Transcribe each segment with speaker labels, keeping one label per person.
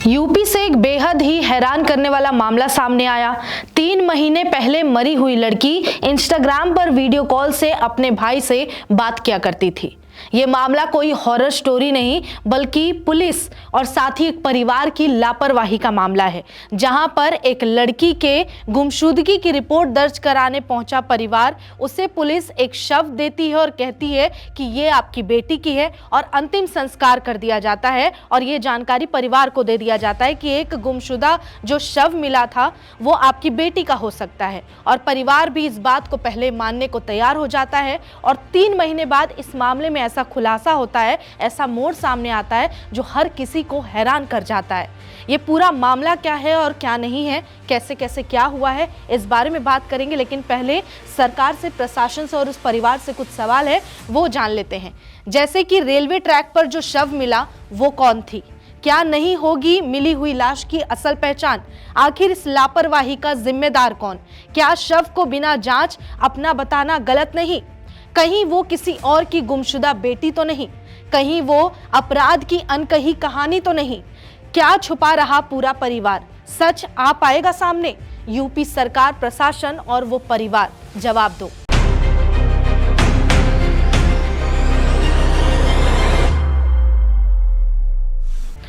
Speaker 1: UP से एक बेहद ही हैरान करने वाला मामला सामने आया। 3 महीने पहले मरी हुई लड़की इंस्टाग्राम पर वीडियो कॉल से अपने भाई से बात किया करती थी। ये मामला कोई हॉरर स्टोरी नहीं बल्कि पुलिस और साथ ही एक परिवार की लापरवाही का मामला है, जहां पर एक लड़की के गुमशुदगी की रिपोर्ट दर्ज कराने पहुंचा परिवार उसे पुलिस एक शव देती है और कहती है कि ये आपकी बेटी की है और अंतिम संस्कार कर दिया जाता है। और ये जानकारी परिवार को दे दिया जाता है कि एक गुमशुदा जो शव मिला था वो आपकी बेटी का हो सकता है, और परिवार भी इस बात को पहले मानने को तैयार हो जाता है। और 3 महीने बाद इस मामले में ऐसा खुलासा होता है, ऐसा मोड़ सामने आता है जो हर किसी को हैरान कर जाता है। ये पूरा मामला क्या है और क्या नहीं है, कैसे कैसे क्या हुआ है, इस बारे में बात करेंगे। लेकिन पहले सरकार से, प्रशासन से और उस परिवार से कुछ सवाल है वो जान लेते हैं। जैसे कि रेलवे ट्रैक पर जो शव मिला वो कौन थी? क्या नहीं होगी मिली हुई लाश की असल पहचान? आखिर इस लापरवाही का जिम्मेदार कौन? क्या शव को बिना जांच अपना बताना गलत नहीं? कहीं वो किसी और की गुमशुदा बेटी तो नहीं? कहीं वो अपराध की अनकही कहानी तो नहीं? क्या छुपा रहा पूरा परिवार? सच आ पाएगा सामने? यूपी सरकार, प्रशासन और वो परिवार, जवाब दो।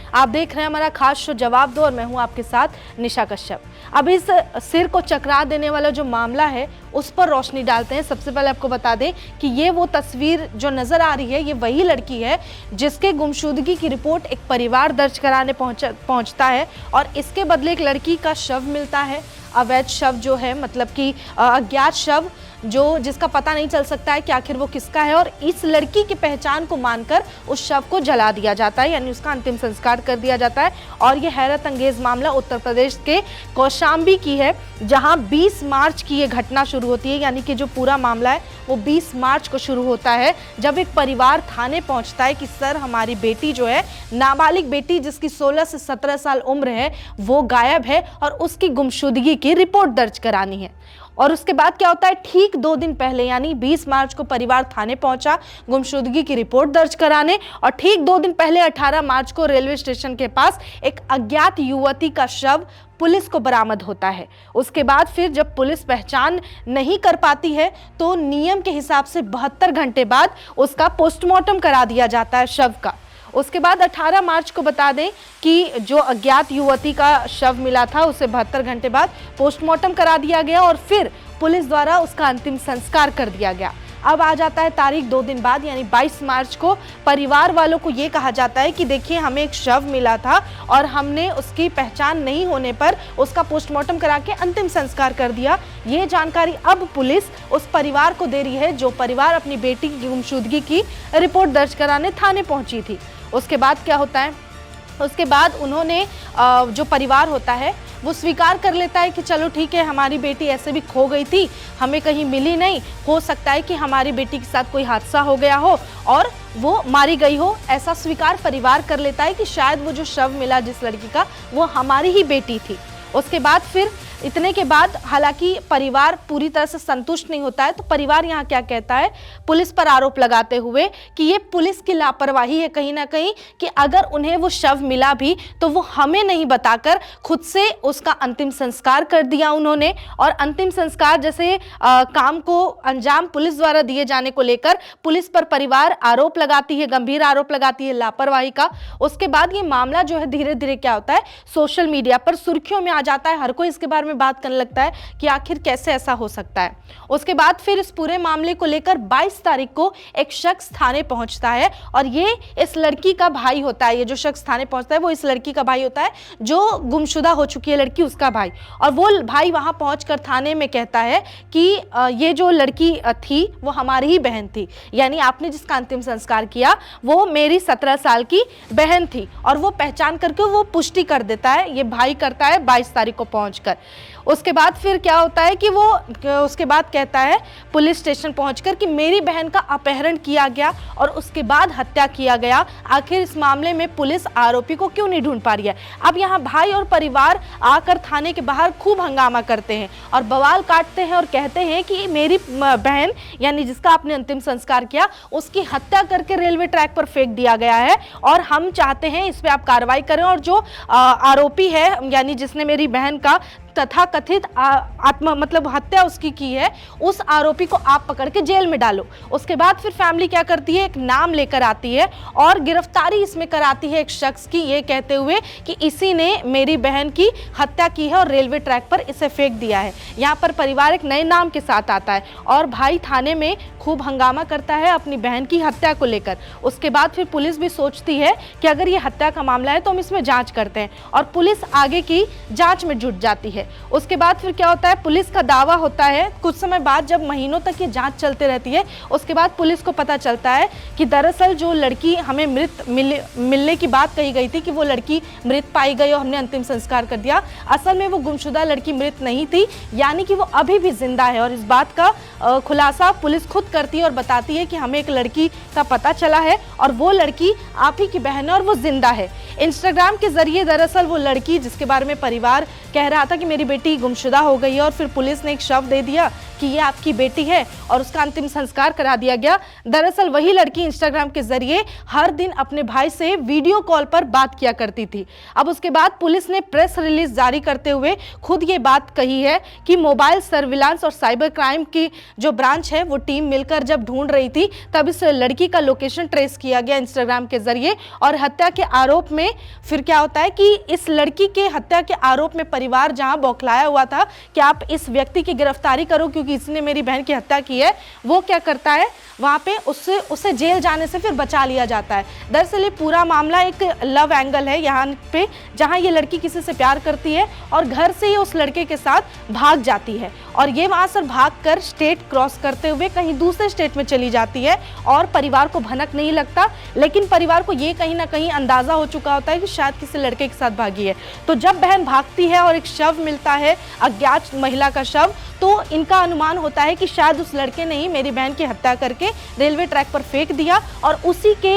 Speaker 1: आप देख रहे हैं हमारा खास शो जवाब दो और मैं हूं आपके साथ निशा कश्यप। अब इस सिर को चकरा देने वाला जो मामला है उस पर रोशनी डालते हैं। सबसे पहले आपको बता दें कि ये वो तस्वीर जो नजर आ रही है ये वही लड़की है जिसके गुमशुदगी की रिपोर्ट एक परिवार दर्ज कराने पहुंचता है, और इसके बदले एक लड़की का शव मिलता है। अवैध शव जो है, मतलब कि अज्ञात शव जो जिसका पता नहीं चल सकता है कि आखिर वो किसका है, और इस लड़की की पहचान को मानकर उस शव को जला दिया जाता है, यानी उसका अंतिम संस्कार कर दिया जाता है। और ये हैरत अंगेज मामला उत्तर प्रदेश के कौशाम्बी की है, जहां 20 मार्च की ये घटना शुरू होती है। यानी कि जो पूरा मामला है वो 20 मार्च को शुरू होता है, जब एक परिवार थाने पहुंचता है कि सर हमारी बेटी जो है, नाबालिग बेटी जिसकी 16 से 17 साल उम्र है, वो गायब है और उसकी गुमशुदगी की रिपोर्ट दर्ज करानी है। और उसके बाद क्या होता है, ठीक 2 दिन पहले यानी 20 मार्च को परिवार थाने पहुंचा गुमशुदगी की रिपोर्ट दर्ज कराने, और ठीक 2 दिन पहले 18 मार्च को रेलवे स्टेशन के पास एक अज्ञात युवती का शव पुलिस को बरामद होता है। उसके बाद फिर जब पुलिस पहचान नहीं कर पाती है तो नियम के हिसाब से 72 घंटे बाद उसका पोस्टमार्टम करा दिया जाता है शव का। उसके बाद 18 मार्च को बता दें कि जो अज्ञात युवती का शव मिला था उसे 72 घंटे बाद पोस्टमार्टम करा दिया गया और फिर पुलिस द्वारा उसका अंतिम संस्कार कर दिया गया। अब आ जाता है तारीख 2 दिन बाद यानी 22 मार्च को परिवार वालों को ये कहा जाता है कि देखिए हमें एक शव मिला था और हमने उसकी पहचान नहीं होने पर उसका पोस्टमार्टम करा के अंतिम संस्कार कर दिया। ये जानकारी अब पुलिस उस परिवार को दे रही है जो परिवार अपनी बेटी की गुमशुदगी की रिपोर्ट दर्ज कराने थाने पहुंची थी। उसके बाद क्या होता है, उसके बाद उन्होंने जो परिवार होता है वो स्वीकार कर लेता है कि चलो ठीक है, हमारी बेटी ऐसे भी खो गई थी, हमें कहीं मिली नहीं, हो सकता है कि हमारी बेटी के साथ कोई हादसा हो गया हो और वो मारी गई हो। ऐसा स्वीकार परिवार कर लेता है कि शायद वो जो शव मिला जिस लड़की का वो हमारी ही बेटी थी। उसके बाद फिर इतने के बाद हालांकि परिवार पूरी तरह से संतुष्ट नहीं होता है, तो परिवार यहाँ क्या कहता है, पुलिस पर आरोप लगाते हुए कि ये पुलिस की लापरवाही है कहीं ना कहीं, कि अगर उन्हें वो शव मिला भी तो वो हमें नहीं बताकर खुद से उसका अंतिम संस्कार कर दिया उन्होंने। और अंतिम संस्कार जैसे काम को अंजाम पुलिस द्वारा दिए जाने को लेकर पुलिस पर परिवार आरोप लगाती है, गंभीर आरोप लगाती है लापरवाही का। उसके बाद ये मामला जो है धीरे धीरे क्या होता है, सोशल मीडिया पर सुर्खियों में आ जाता है। हर कोई इसके बारे में बात करने लगता है कि आखिर कैसे ऐसा हो सकता है। उसके बाद फिर इस पूरे मामले को लेकर 22 तारीख को एक शख्स थाने पहुंचता है और ये इस लड़की का भाई होता है। ये जो शख्स थाने पहुंचता है वो इस लड़की का भाई होता है, जो गुमशुदा हो चुकी है लड़की, उसका भाई। और वो भाई वहां पहुंचकर थाने में कहता है कि ये जो लड़की थी वो हमारी ही बहन थी, यानी आपने जिसका अंतिम संस्कार किया वो मेरी 17 साल की बहन थी। और वो पहचान करके वो पुष्टि कर देता है, ये भाई करता है 22 तारीख को पहुंचकर। उसके बाद फिर क्या होता है कि वो उसके बाद कहता है पुलिस स्टेशन पहुंचकर कि मेरी बहन का अपहरण किया गया और उसके बाद हत्या किया गया। आखिर इस मामले में पुलिस आरोपी को क्यों नहीं ढूंढ पा रही है। अब यहाँ भाई और परिवार आकर थाने के बाहर खूब हंगामा करते हैं और बवाल काटते हैं और कहते हैं कि मेरी बहन यानी जिसका आपने अंतिम संस्कार किया उसकी हत्या करके रेलवे ट्रैक पर फेंक दिया गया है और हम चाहते हैं इस पे आप कार्रवाई करें और जो आरोपी है यानी जिसने मेरी बहन का तथा कथित हत्या उसकी की है उस आरोपी को आप पकड़ के जेल में डालो। उसके बाद फिर फैमिली क्या करती है, एक नाम लेकर आती है और गिरफ्तारी इसमें कराती है एक शख्स की, ये कहते हुए कि इसी ने मेरी बहन की हत्या की है और रेलवे ट्रैक पर इसे फेंक दिया है। यहाँ पर परिवार एक नए नाम के साथ आता है और भाई थाने में खूब हंगामा करता है अपनी बहन की हत्या को लेकर। उसके बाद फिर पुलिस भी सोचती है कि अगर ये हत्या का मामला है तो हम इसमें जांच करते हैं और पुलिस आगे की जांच में जुट जाती है। उसके बाद फिर क्या होता है, पुलिस का दावा होता है कुछ समय बाद जब महीनों तक ये जांच चलते रहती है, उसके बाद पुलिस को पता चलता है कि दरअसल जो लड़की हमें मृत मिलने की बात कही गई थी कि वो लड़की मृत पाई गई और हमने अंतिम संस्कार कर दिया, असल में वो गुमशुदा लड़की मृत नहीं थी, यानी कि वो अभी भी जिंदा है। और इस बात का खुलासा पुलिस खुद करती है और बताती है कि हमें एक लड़की का पता चला है और वो लड़की आप ही की बहन है और वो जिंदा है। इंस्टाग्राम के जरिए दरअसल वो लड़की जिसके बारे में परिवार कह रहा था कि मेरी बेटी गुमशुदा हो गई है और फिर पुलिस ने एक शव दे दिया कि ये आपकी बेटी है और उसका अंतिम संस्कार करा दिया गया, दरअसल वही लड़की इंस्टाग्राम के जरिए हर दिन अपने भाई से वीडियो कॉल पर बात किया करती थी। अब उसके बाद पुलिस ने प्रेस रिलीज जारी करते हुए खुद ये बात कही है कि मोबाइल सर्विलांस और साइबर क्राइम की जो ब्रांच है वो टीम मिलकर जब ढूंढ रही थी तब इस लड़की का लोकेशन ट्रेस किया गया इंस्टाग्राम के जरिए और हत्या के आरोप में फिर क्या होता है कि इस लड़की के हत्या के आरोप में परिवार जहां बौखलाया हुआ था कि आप इस व्यक्ति की गिरफ्तारी करो क्योंकि इसने मेरी बहन की हत्या की है, वो क्या करता है वहां पे उसे जेल जाने से फिर बचा लिया जाता है। दरअसल ये पूरा मामला एक लव एंगल है यहाँ पे, जहां ये लड़की किसी से प्यार करती है और घर से ही उस लड़के के साथ भाग जाती है और ये वहां से भागकर स्टेट क्रॉस करते हुए कहीं दूसरे स्टेट में चली जाती है और परिवार को भनक नहीं लगता, लेकिन परिवार को ये कहीं ना कहीं अंदाजा हो चुका होता है कि शायद किसी लड़के के साथ भागी है। तो जब बहन भागती है और एक शव मिलता है, अज्ञात महिला का शव, तो इनका अनुमान होता है कि शायद उस लड़के ने ही मेरी बहन की हत्या करके रेलवे ट्रैक पर फेंक दिया और उसी के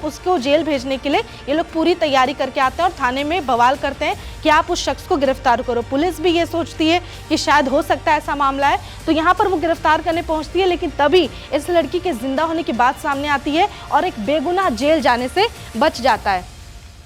Speaker 1: उसको जेल भेजने के लिए ये लोग पूरी तैयारी करके आते हैं और थाने में बवाल करते हैं कि आप उस शख्स को गिरफ्तार करो। पुलिस भी ये सोचती है कि शायद हो सकता है ऐसा मामला है, तो यहाँ पर वो गिरफ्तार करने पहुंचती है, लेकिन तभी इस लड़की के जिंदा होने की बात सामने आती है और एक बेगुनाह जेल जाने से बच जाता है।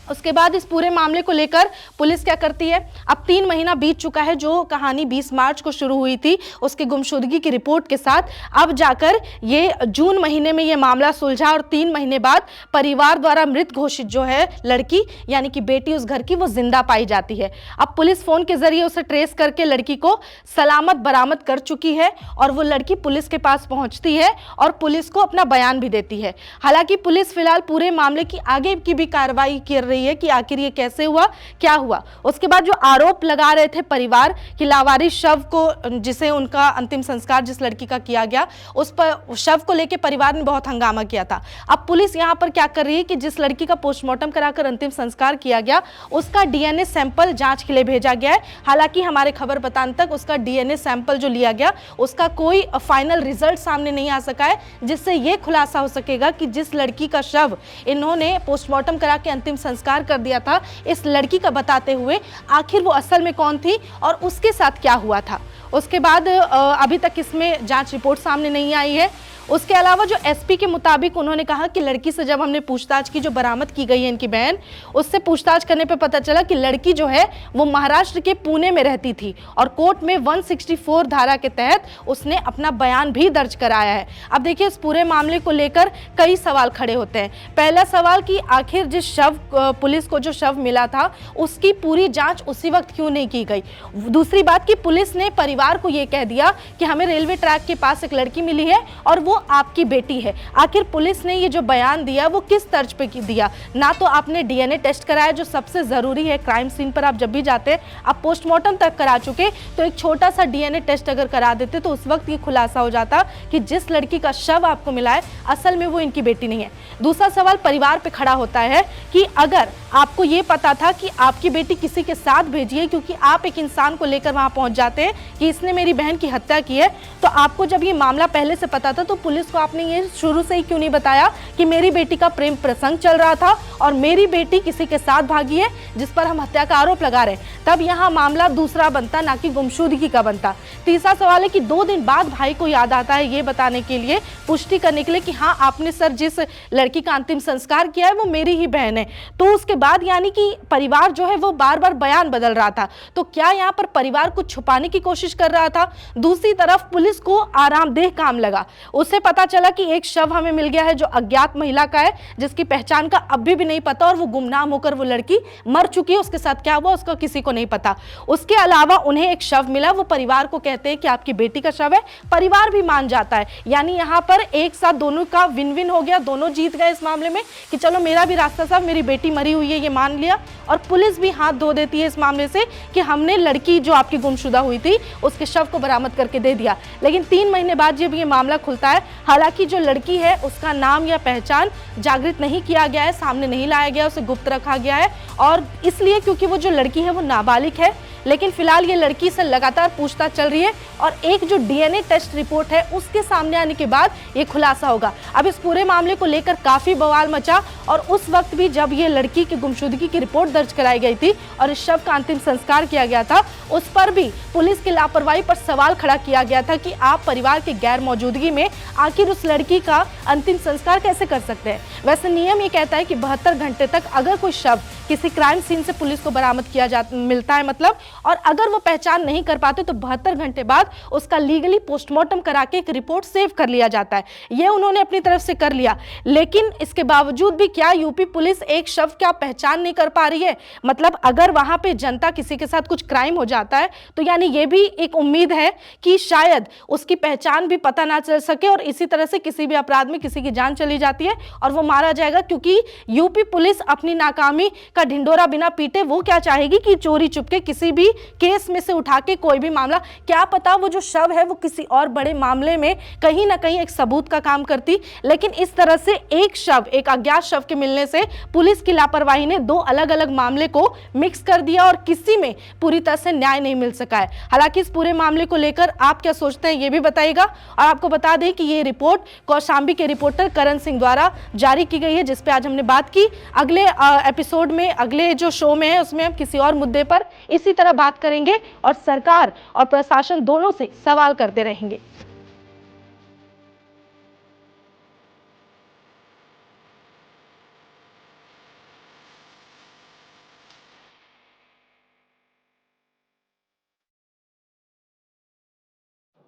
Speaker 1: उसके बाद इस पूरे मामले को लेकर पुलिस क्या करती है, अब 3 महीना बीत चुका है, जो कहानी 20 मार्च को शुरू हुई थी उसकी गुमशुदगी की रिपोर्ट के साथ, अब जाकर ये जून महीने में ये मामला सुलझा और 3 महीने बाद परिवार द्वारा मृत घोषित जो है लड़की यानी कि बेटी उस घर की वो जिंदा पाई जाती है। अब पुलिस फोन के जरिए उसे ट्रेस करके लड़की को सलामत बरामद कर चुकी है और वो लड़की पुलिस के पास पहुंचती है और पुलिस को अपना बयान भी देती है। हालांकि पुलिस फिलहाल पूरे मामले की आगे की भी कार्रवाई कर रही है कि आखिर ये कैसे हुआ, क्या हुआ। उसके बाद जो आरोप लगा रहे थे परिवार कि लावारिस शव को, जिसे उनका अंतिम संस्कार जिस लड़की का किया गया, उस पर शव को लेकर परिवार ने बहुत हंगामा किया था। अब पुलिस यहां पर क्या कर रही है कि जिस लड़की का पोस्टमार्टम कराकर अंतिम संस्कार किया गया उसका डीएनए सैंपल जांच के लिए भेजा गया है। हालांकि हमारे खबर बताने तक उसका डीएनए सैंपल जो लिया गया उसका कोई फाइनल रिजल्ट सामने नहीं आ सका है, जिससे यह खुलासा हो सकेगा कि जिस लड़की का शव इन्होंने पोस्टमार्टम करा के अंतिम संस्कार कर दिया था इस लड़की का बताते हुए आखिर वो असल में कौन थी और उसके साथ क्या हुआ था। उसके बाद अभी तक इसमें जांच रिपोर्ट सामने नहीं आई है। उसके अलावा जो एसपी के मुताबिक उन्होंने कहा कि लड़की से जब हमने पूछताछ की, जो बरामद की गई है इनकी बहन, उससे पूछताछ करने पे पता चला कि लड़की जो है वो महाराष्ट्र के पुणे में रहती थी और कोर्ट में 164 धारा के तहत उसने अपना बयान भी दर्ज कराया है। अब देखिए इस पूरे मामले को लेकर कई सवाल खड़े होते हैं। पहला सवाल कि आखिर जिस शव पुलिस को जो शव मिला था उसकी पूरी जांच उसी वक्त क्यों नहीं की गई। दूसरी बात कि पुलिस ने परिवार को ये कह दिया कि हमें रेलवे ट्रैक के पास एक लड़की मिली है और वो आपकी बेटी है। आखिर पुलिस ने ये जो बयान दिया वो किस तर्ज पे दिया? ना तो आपने डीएनए टेस्ट कराया जो सबसे ज़रूरी है, क्राइम सीन पर आप जब भी जाते हैं आप पोस्टमार्टम तक करा चुके, तो एक छोटा सा डीएनए टेस्ट अगर करा देते तो उस वक्त ये खुलासा हो जाता कि जिस लड़की का शव आपको मिला है असल में वो इनकी बेटी नहीं है। दूसरा सवाल परिवार पे खड़ा होता है कि अगर आपको ये पता था कि आपकी बेटी किसी के साथ भेजी है, क्योंकि आप एक इंसान को लेकर वहां पहुंच जाते हैं कि इसने मेरी बहन की हत्या की है, तो आपको जब ये मामला पहले से पता था तो पुलिस को आपने ये शुरू से ही क्यों नहीं बताया कि मेरी बेटी का प्रेम प्रसंग चल रहा था और मेरी बेटी किसी के साथ भागी है जिस पर हम हत्या का आरोप लगा रहे हैं? तब यहाँ मामला दूसरा बनता, ना कि गुमशुदगी का बनता। तीसरा सवाल है कि 2 दिन बाद भाई को याद आता है ये बताने के लिए, पुष्टि करने के लिए कि हाँ आपने सर जिस लड़की का अंतिम संस्कार किया है वो मेरी ही बहन है। तो उसके बाद यानी कि परिवार जो है वो बार बार बयान बदल रहा था। तो क्या यहाँ पर परिवार को छुपाने की कोशिश कर रहा था? दूसरी तरफ पुलिस को आरामदेह काम लगा। उसे पता चला कि एक शव हमें मिल गया है जो अज्ञात महिला का है, जिसकी पहचान का अभी भी नहीं पता और वो गुमनाम होकर वो लड़की मर चुकी है। उसके साथ क्या हुआ उसका किसी को नहीं पता। उसके अलावा उन्हें एक शव मिला, वो परिवार को कहते हैं कि आपकी बेटी का शव है, परिवार भी मान जाता है। यानी यहाँ पर एक साथ दोनों का विन विन हो गया, दोनों जीत गए इस मामले में कि चलो मेरा भी रास्ता साफ, मेरी बेटी मरी हुई है ये मान लिया, और पुलिस भी हाथ धो देती है इस मामले से कि हमने लड़की जो आपकी गुमशुदा हुई थी उसके शव को बरामद करके दे दिया। लेकिन 3 महीने बाद जब ये मामला खुलता है, हालांकि जो लड़की है उसका नाम या पहचान जागृत नहीं किया गया है, सामने नहीं लाया गया, उसे गुप्त रखा गया है, और इसलिए क्योंकि वो जो लड़की है वो नाबालिग है। लेकिन फिलहाल ये लड़की से लगातार पूछताछ चल रही है और एक जो डीएनए टेस्ट रिपोर्ट है उसके सामने आने के बाद ये खुलासा होगा। अब इस पूरे मामले को लेकर काफी बवाल मचा, और उस वक्त भी जब ये लड़की की गुमशुदगी की रिपोर्ट दर्ज कराई गई थी और इस शव का अंतिम संस्कार किया गया था, उस पर भी पुलिस की लापरवाही पर सवाल खड़ा किया गया था कि आप परिवार की गैर मौजूदगी में आखिर उस लड़की का अंतिम संस्कार कैसे कर सकते हैं। वैसे नियम ये कहता है कि 72 घंटे तक अगर कोई शव किसी क्राइम सीन से पुलिस को बरामद किया मिलता है मतलब, और अगर वो पहचान नहीं कर पाते तो 72 घंटे बाद उसका लीगली पोस्टमार्टम करा के एक रिपोर्ट सेव कर लिया जाता है। ये उन्होंने अपनी तरफ से कर लिया, लेकिन इसके बावजूद भी क्या यूपी पुलिस एक शव क्या पहचान नहीं कर पा रही है? मतलब अगर वहां पे जनता किसी के साथ कुछ क्राइम हो जाता है तो यानी ये भी एक उम्मीद है कि शायद उसकी पहचान भी पता ना चल सके और इसी तरह से किसी भी अपराध में किसी की जान चली जाती है और वो मारा जाएगा, क्योंकि यूपी पुलिस अपनी नाकामी का ढिंडोरा बिना पीटे वो क्या चाहेगी कि चोरी चुपके किसी भी केस में से उठा के कोई भी मामला, क्या पता वो जो शव है वो किसी और बड़े मामले में कहीं ना कहीं एक सबूत का काम करती। लेकिन इस तरह से एक शव, एक अज्ञात शव के मिलने से पुलिस की लापरवाही ने 2 अलग अलग मामले को मिक्स कर दिया और किसी में पूरी तरह से न्याय नहीं मिल सका है। हालांकि इस पूरे मामले को लेकर आप क्या सोचते हैं ये भी बताइएगा। और आपको बता दें कि ये रिपोर्ट कौशांबी के रिपोर्टर करण सिंह द्वारा जारी की गई है, जिस पे आज हमने बात की। अगले एपिसोड में, अगले जो शो में है उसमें हम किसी और मुद्दे पर इसी तरह बात करेंगे और सरकार और प्रशासन दोनों से सवाल करते रहेंगे।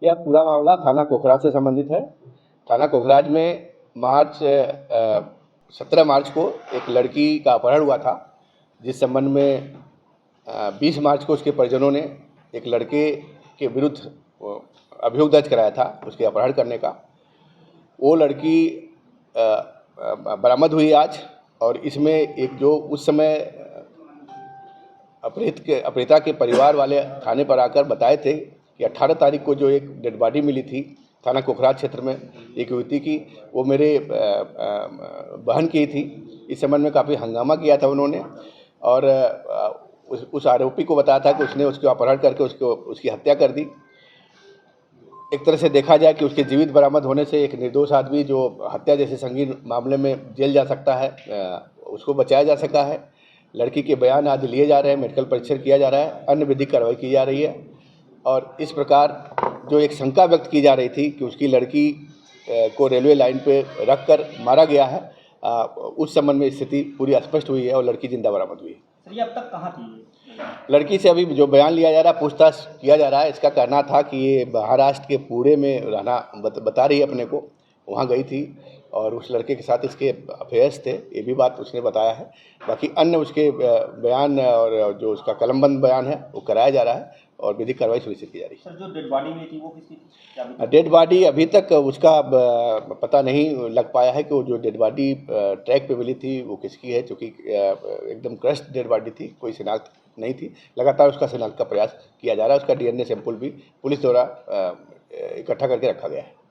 Speaker 2: यह पूरा मामला थाना कोखराज से संबंधित है। थाना कोखराज में 17 मार्च को एक लड़की का अपहरण हुआ था, जिस संबंध में 20 मार्च को उसके परिजनों ने एक लड़के के विरुद्ध अभियोग दर्ज कराया था उसके अपहरण करने का। वो लड़की बरामद हुई आज, और इसमें एक जो उस समय अपहृता के परिवार वाले थाने पर आकर बताए थे कि 18 तारीख को जो एक डेड बॉडी मिली थी थाना कोखराज क्षेत्र में एक युवती की, वो मेरे बहन की थी। इस संबंध में काफ़ी हंगामा किया था उन्होंने, और उस आरोपी को बताया था कि उसने उसको अपहरण करके उसकी हत्या कर दी। एक तरह से देखा जाए कि उसके जीवित बरामद होने से एक निर्दोष आदमी जो हत्या जैसे संगीन मामले में जेल जा सकता है, उसको बचाया जा सका है। लड़की के बयान आदि लिए जा रहे हैं, मेडिकल परीक्षण किया जा रहा है, अन्य विधिक कार्रवाई की जा रही है। और इस प्रकार जो एक शंका व्यक्त की जा रही थी कि उसकी लड़की को रेलवे लाइन पे रखकर मारा गया है, उस संबंध में स्थिति पूरी स्पष्ट हुई है और लड़की जिंदा बरामद हुई है।
Speaker 3: सर, ये अब तक कहाँ थी?
Speaker 2: लड़की से अभी जो बयान लिया जा रहा है, पूछताछ किया जा रहा है। इसका कहना था कि ये महाराष्ट्र के पुणे में रहना बता रही है अपने को, वहाँ गई थी और उस लड़के के साथ इसके अफेयर्स थे, ये भी बात उसने बताया है। बाकी अन्य उसके बयान और जो उसका कलमबंद बयान है वो कराया जा रहा है और विधिक कार्रवाई सुनिश्चित की जा रही है।
Speaker 3: सर, जो डेड बॉडी मिली थी वो किसकी थी?
Speaker 2: डेड बॉडी अभी तक उसका पता नहीं लग पाया है कि वो जो डेड बॉडी ट्रैक पे मिली थी वो किसकी है, क्योंकि एकदम क्रश्ड डेड बॉडी थी, कोई शिनाख्त नहीं थी। लगातार उसका शिनाख्त का प्रयास किया जा रहा है। उसका DNA सैंपल भी पुलिस द्वारा इकट्ठा करके रखा गया है।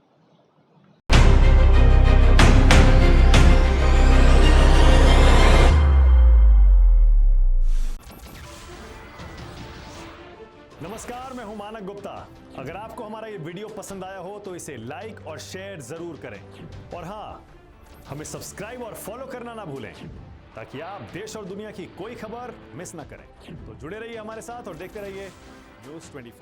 Speaker 4: नमस्कार, मैं हूं मानक गुप्ता। अगर आपको हमारा ये वीडियो पसंद आया हो तो इसे लाइक और शेयर जरूर करें और हाँ, हमें सब्सक्राइब और फॉलो करना ना भूलें ताकि आप देश और दुनिया की कोई खबर मिस ना करें। तो जुड़े रहिए हमारे साथ और देखते रहिए News 24।